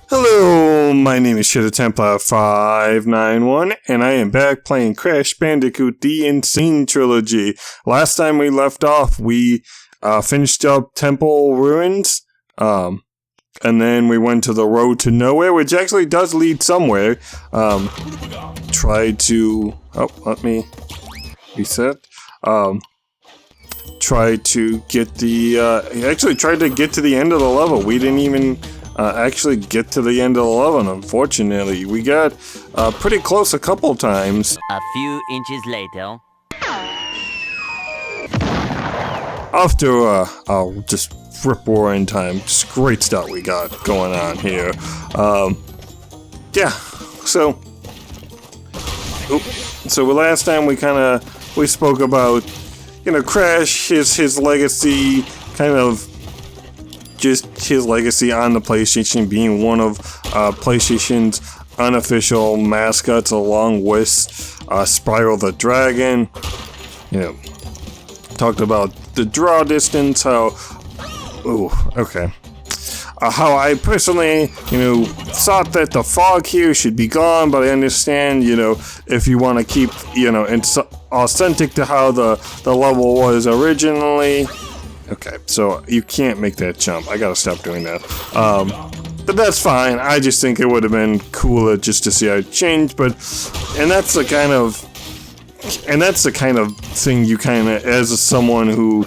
Hello, my name is Templar591, and I am back playing Crash Bandicoot The Insane Trilogy. Last time we left off, we finished up Temple Ruins, and then we went to the Road to Nowhere, which actually does lead somewhere. Tried to... Oh, let me reset. Tried to get the... actually tried to get to the end of the level. We didn't even... actually get to the end of the level, unfortunately. We got pretty close a couple times. A few inches later. After just rip-roaring time, just great stuff we got going on here. Yeah, so... So last time we spoke about, Crash, his legacy, kind of... just his legacy on the PlayStation, being one of PlayStation's unofficial mascots, along with Spiral the Dragon. Talked about the draw distance, how I personally, thought that the fog here should be gone, but I understand, if you want to keep, it's authentic to how the level was originally. Okay, so you can't make that jump. I gotta stop doing that. But that's fine. I just think it would have been cooler just to see how it changed. And that's the kind of thing you as someone who.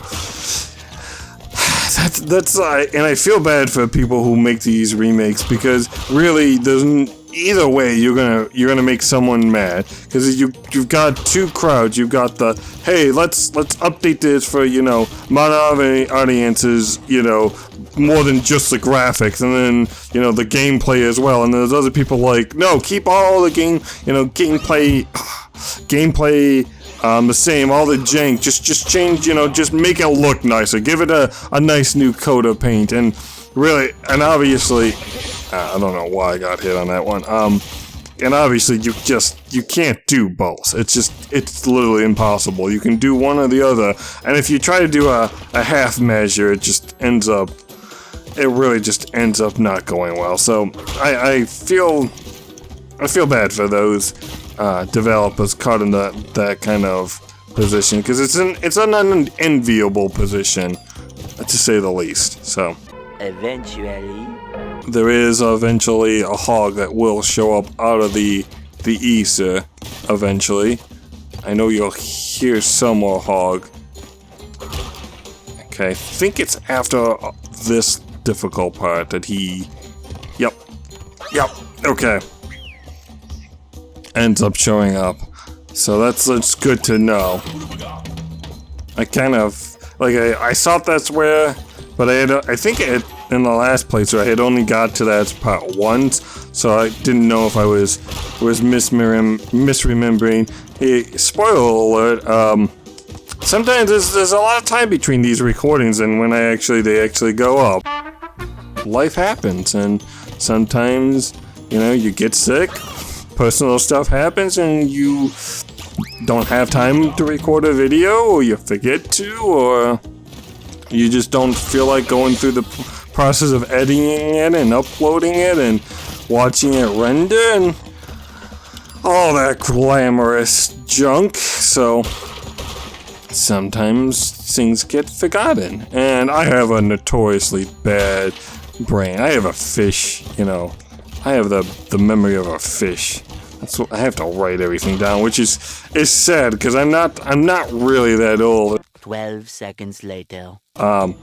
And I feel bad for people who make these remakes, because really, either way, you're gonna make someone mad, because you've got two crowds. You've got the, hey, let's update this for modern audiences, more than just the graphics, and then the gameplay as well. And there's other people like, no, keep all the gameplay the same, all the jank, just change, just make it look nicer, give it a nice new coat of paint. And really, and obviously, I don't know why I got hit on that one. And obviously you can't do both. It's literally impossible. You can do one or the other. And if you try to do a half measure, it really just ends up not going well. So I feel bad for those developers caught in that kind of position, because it's an unenviable position, to say the least. So Eventually, there is eventually a hog that will show up out of the ether eventually. I know you'll hear some more hog. Okay, I think it's after this difficult part that he... Yep, okay. Ends up showing up. So that's good to know. I kind of... I thought that's where... But I think in the last playthrough I had only got to that part once, so I didn't know if I was misremembering. Hey, spoiler alert, sometimes there's a lot of time between these recordings and when they actually go up. Life happens, and sometimes, you get sick, personal stuff happens, and you don't have time to record a video, or you forget to, or you just don't feel like going through the process of editing it and uploading it and watching it render and all that glamorous junk. So sometimes things get forgotten, and I have a notoriously bad brain. I have a fish, I have the memory of a fish. That's what I have to write everything down, which is sad, because I'm not really that old. 12 seconds later. When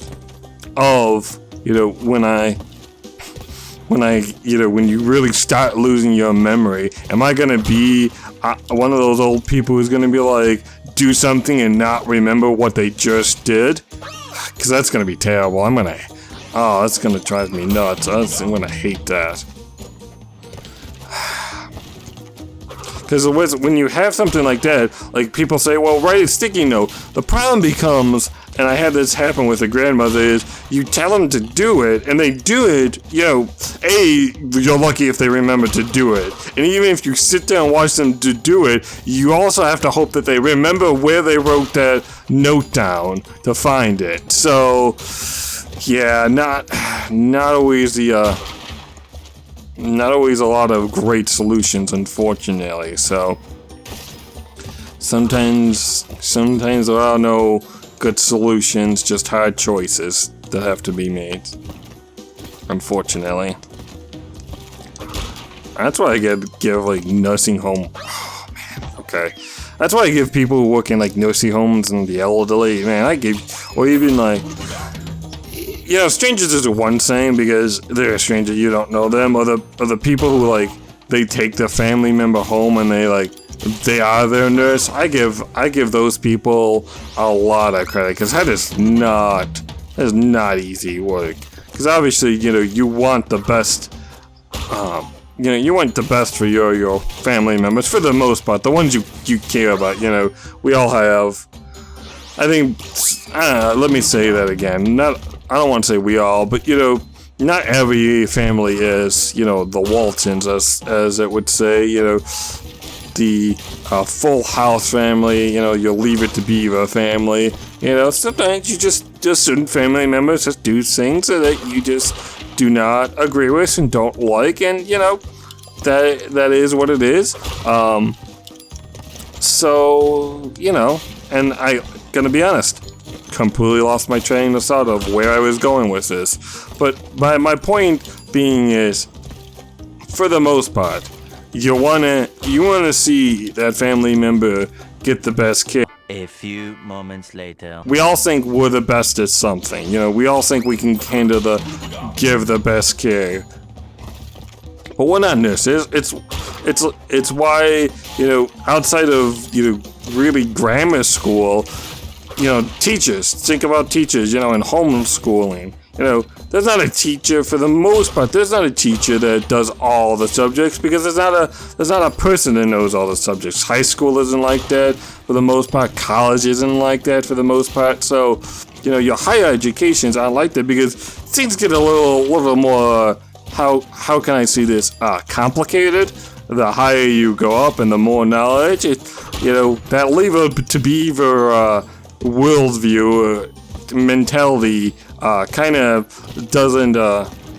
you really start losing your memory, am I gonna be one of those old people who's gonna be like, do something and not remember what they just did? Because that's gonna be terrible. That's gonna drive me nuts. I'm gonna hate that. Because when you have something like that, like people say, well, write a sticky note. The problem becomes, and I had this happen with a grandmother, is you tell them to do it, and they do it, you're lucky if they remember to do it. And even if you sit down and watch them to do it, you also have to hope that they remember where they wrote that note down to find it. So, yeah, not always the not always a lot of great solutions, unfortunately. So sometimes there are no good solutions, just hard choices that have to be made, unfortunately. That's why I give like nursing home. Oh man, okay. That's why I give people who work in like nursing homes and the elderly, man, or even like, you know, strangers is one thing because they're a stranger, you don't know them, or the people who like, they take their family member home and they are their nurse. I give those people a lot of credit because that is not easy work. Because obviously, you know, you want the best, you know, you want the best for your family members for the most part, the ones you care about. You know, we all have. I think, let me say that again. I don't want to say we all, but you know, not every family is, you know, the Waltons, as it would say. You know, the Full House family. You know, your Leave It to Beaver family. You know, sometimes you just certain family members just do things that you just do not agree with and don't like, and you know, that is what it is. So you know, and I gonna be honest, completely lost my train of thought of where I was going with this. But my point being is, for the most part, you wanna see that family member get the best care. A few moments later. We all think we're the best at something. You know, we all think we can give the best care. But we're not nurses. It's why, you know, outside of, you know, really grammar school, you know, teachers. Think about teachers, you know, in homeschooling. You know, there's not a teacher, for the most part, there's not a teacher that does all the subjects because there's not a person that knows all the subjects. High school isn't like that for the most part. College isn't like that for the most part. So, you know, your higher educations aren't like that because things get a little more, how can I say this, complicated. The higher you go up and the more knowledge, you know, that Leave It to Beaver worldview, mentality, kind of doesn't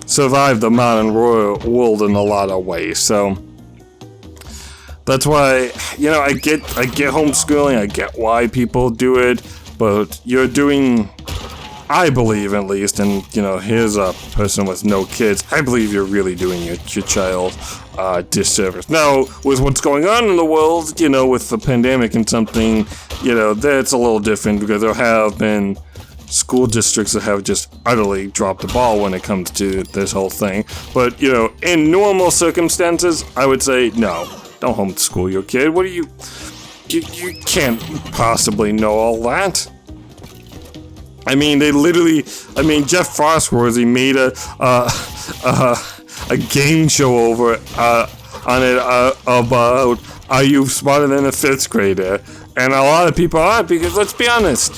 survive the modern world in a lot of ways. So that's why, you know, I get homeschooling, I get why people do it, but you're doing, I believe at least, and you know, here's a person with no kids, I believe you're really doing your child disservice. Now, with what's going on in the world, you know, with the pandemic and something, you know, that's a little different because there have been school districts that have just utterly dropped the ball when it comes to this whole thing. But, you know, in normal circumstances, I would say, no, don't homeschool your kid. What do you can't possibly know all that. I mean, Jeff Frostworthy made a game show over on it about, are you smarter than a 5th grader? And a lot of people aren't, because let's be honest,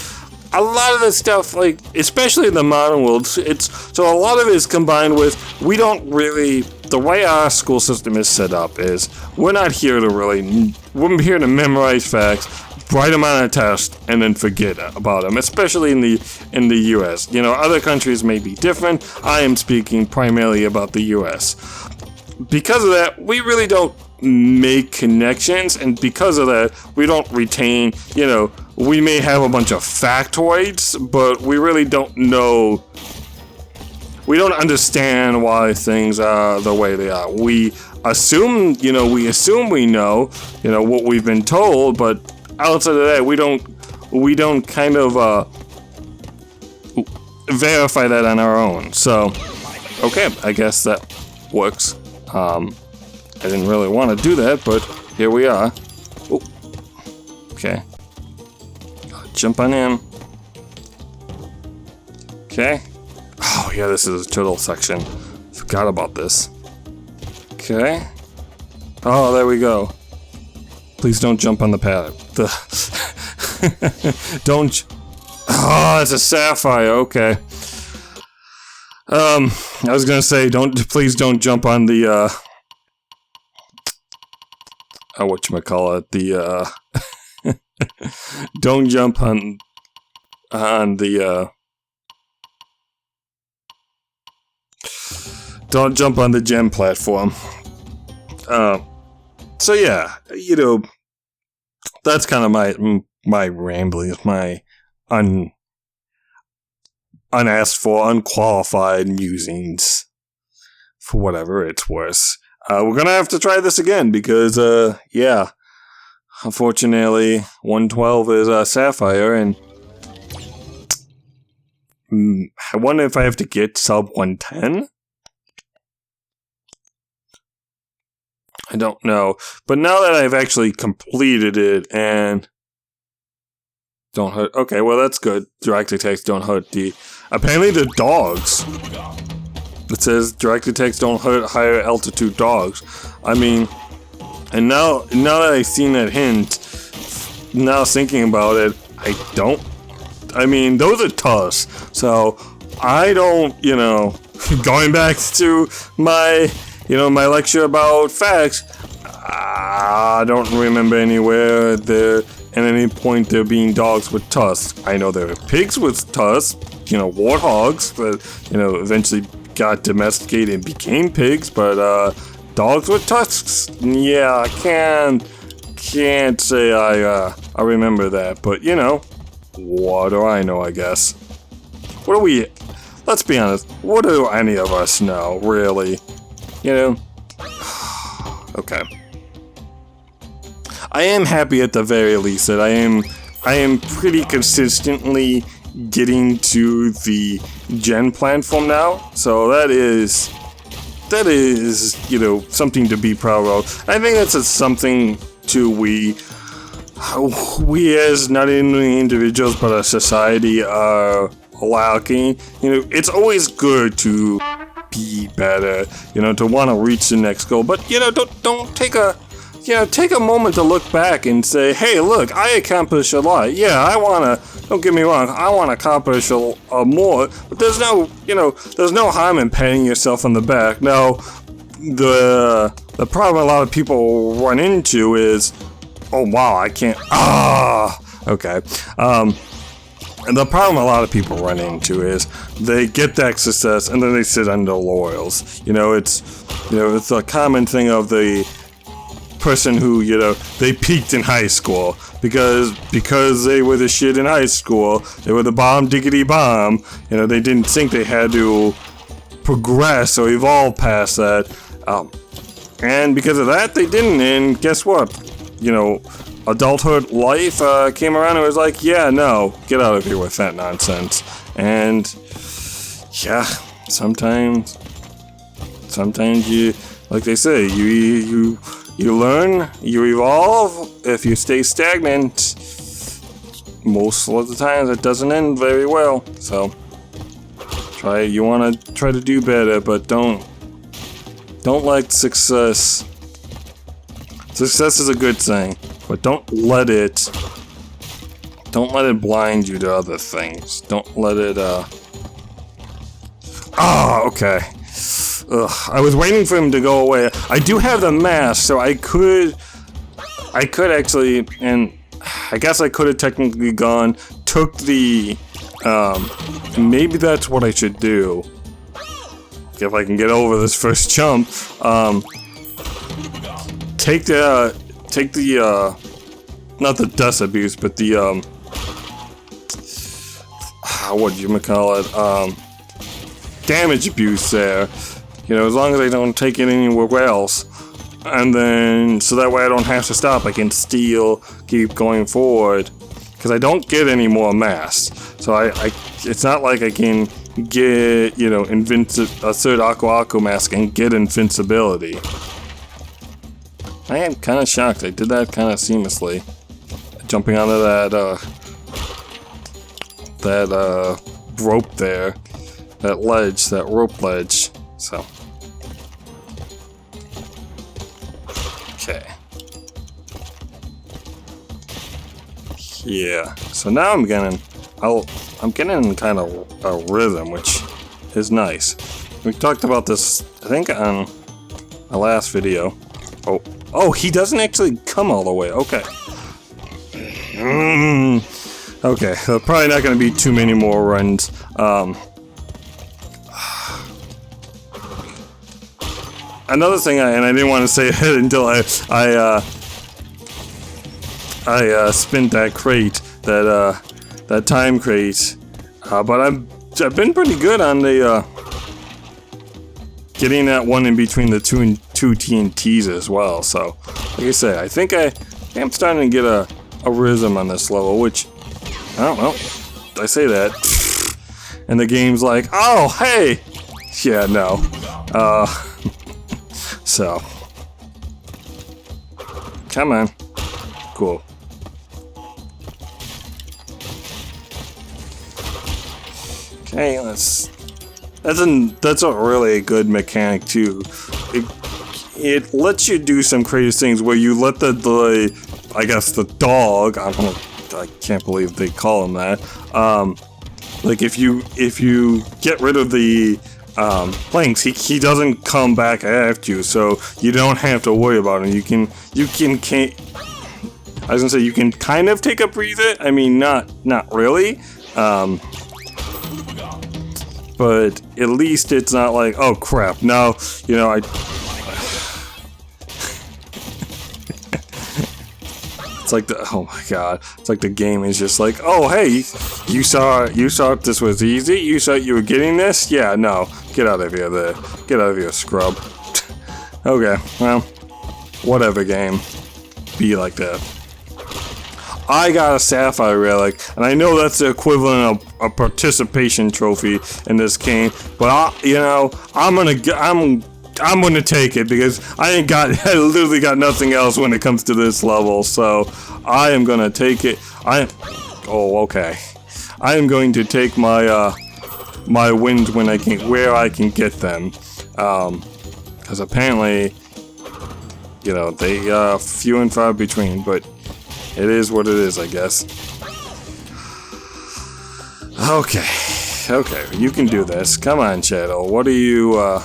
a lot of this stuff, like, especially in the modern world, so a lot of it is combined with, the way our school system is set up is, we're here to memorize facts, write them on a test, and then forget about them, especially in the U.S. You know, other countries may be different. I am speaking primarily about the U.S. Because of that, we really don't make connections, and because of that, we don't retain, you know, we may have a bunch of factoids, but we really don't know, we don't understand why things are the way they are. We assume we know, you know, what we've been told, but outside of that, we don't kind of verify that on our own. So, okay, I guess that works. I didn't really want to do that, but here we are. Oh, okay. Jump on in. Okay. Oh yeah, this is a turtle section. Forgot about this. Okay. Oh, there we go. Please don't jump on the pad. Don't. Oh, it's a sapphire. Okay. I was gonna say, please don't jump on the whatchamacallit, the don't jump on the Don't jump on the gem platform. So yeah, you know, that's kind of my ramblings, my unasked for, unqualified musings, for whatever it's worth. We're gonna have to try this again because, yeah, unfortunately, 112 is Sapphire, and I wonder if I have to get sub 110? I don't know. But now that I've actually completed it and don't hurt. Okay, well that's good. Direct attacks don't hurt apparently the dogs. It says direct attacks don't hurt higher altitude dogs. I mean, and now that I've seen that hint, now thinking about it, I mean, those are toss. So I don't, you know, going back to my, you know, my lecture about facts, I don't remember anywhere there at any point there being dogs with tusks. I know there are pigs with tusks, you know, warthogs that, you know, eventually got domesticated and became pigs, but dogs with tusks, yeah, I can't say I remember that, but you know, what do I know, I guess. What do we, let's be honest, what do any of us know, really? You know? Okay. I am happy at the very least that I am pretty consistently getting to the gen platform now, so that is, you know, something to be proud of. I think that's something too we as not only individuals but a society are lacking. You know, it's always good to be better, you know, to want to reach the next goal, but you know, don't take a, you know, take a moment to look back and say, hey, look, I accomplished a lot. Yeah, I wanna, don't get me wrong, I wanna accomplish a more, but there's no, you know, there's no harm in patting yourself on the back. Now, the problem a lot of people run into is, oh wow, I can't, okay. And the problem a lot of people run into is they get that success and then they sit on their laurels. You know, it's a common thing of the person who, you know, they peaked in high school because they were the shit in high school. They were the bomb diggity bomb. You know, they didn't think they had to progress or evolve past that. And because of that, they didn't. And guess what? You know, adulthood life came around and was like, yeah, no, get out of here with that nonsense. And yeah, sometimes you, like they say, you learn, you evolve. If you stay stagnant, most of the time it doesn't end very well. So you want to try to do better, but don't let success. Success is a good thing, but don't let it blind you to other things. Don't let it, okay. Ugh, I was waiting for him to go away. I do have the mask, so I could actually, and I guess I could have technically took the, maybe that's what I should do. If I can get over this first jump, take the, not the dust abuse, but the, what do you call it, damage abuse there. You know, as long as I don't take it anywhere else. And then, so that way I don't have to stop. I can still keep going forward. Because I don't get any more mass. So it's not like I can get, you know, a third Aqua mask and get invincibility. I am kind of shocked. I did that kind of seamlessly. Jumping onto that rope there. That ledge, that rope ledge. So. Okay. Yeah. So now I'm getting kind of a rhythm, which is nice. We talked about this, I think, on my last video. Oh, he doesn't actually come all the way. Okay. Okay, so probably not going to be too many more runs. another thing, and I didn't want to say it until I spent that crate, that time crate. But I've been pretty good on the getting that one in between the two TNTs as well. So, like I say, I think I'm starting to get a rhythm on this level, which I don't know. I say that, and the game's like, oh hey, yeah, no. So, come on, cool. Okay, that's a really good mechanic too. It lets you do some crazy things where you let the I guess the dog, I can't believe they call him that. Like if you get rid of the planks, he doesn't come back after you, so you don't have to worry about him. You can I was gonna say you can kind of take a breather. I mean, not really. But at least it's not like, oh crap, now, you know, it's like oh my god, it's like the game is just like, oh hey, you saw this was easy, you thought you were getting this? Yeah, no, get out of here, scrub. Okay, well, whatever, game, be like that. I got a Sapphire Relic, and I know that's the equivalent of a participation trophy in this game, but I'm gonna take it because I literally got nothing else when it comes to this level, so I am gonna take it. Okay. I am going to take my my wins where I can get them, because apparently, you know, they few and far between, but. It is what it is, I guess. Okay, you can do this. Come on, Shadow. What are you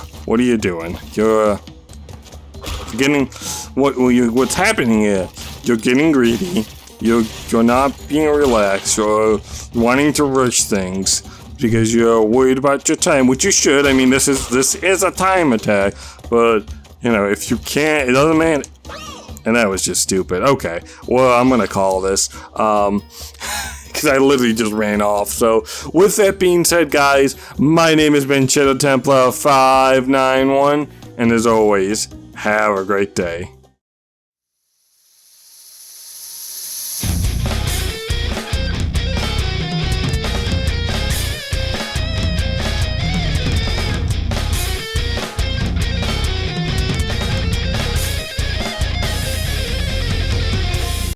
doing? You're getting what's happening here? You're getting greedy. You're not being relaxed. You're wanting to rush things because you're worried about your time, which you should. I mean, this is a time attack, but you know, if you can't, it doesn't matter. And that was just stupid. Okay, well, I'm gonna call this, because I literally just ran off. So, with that being said, guys, my name has been Shadow Templar 591, and as always, have a great day.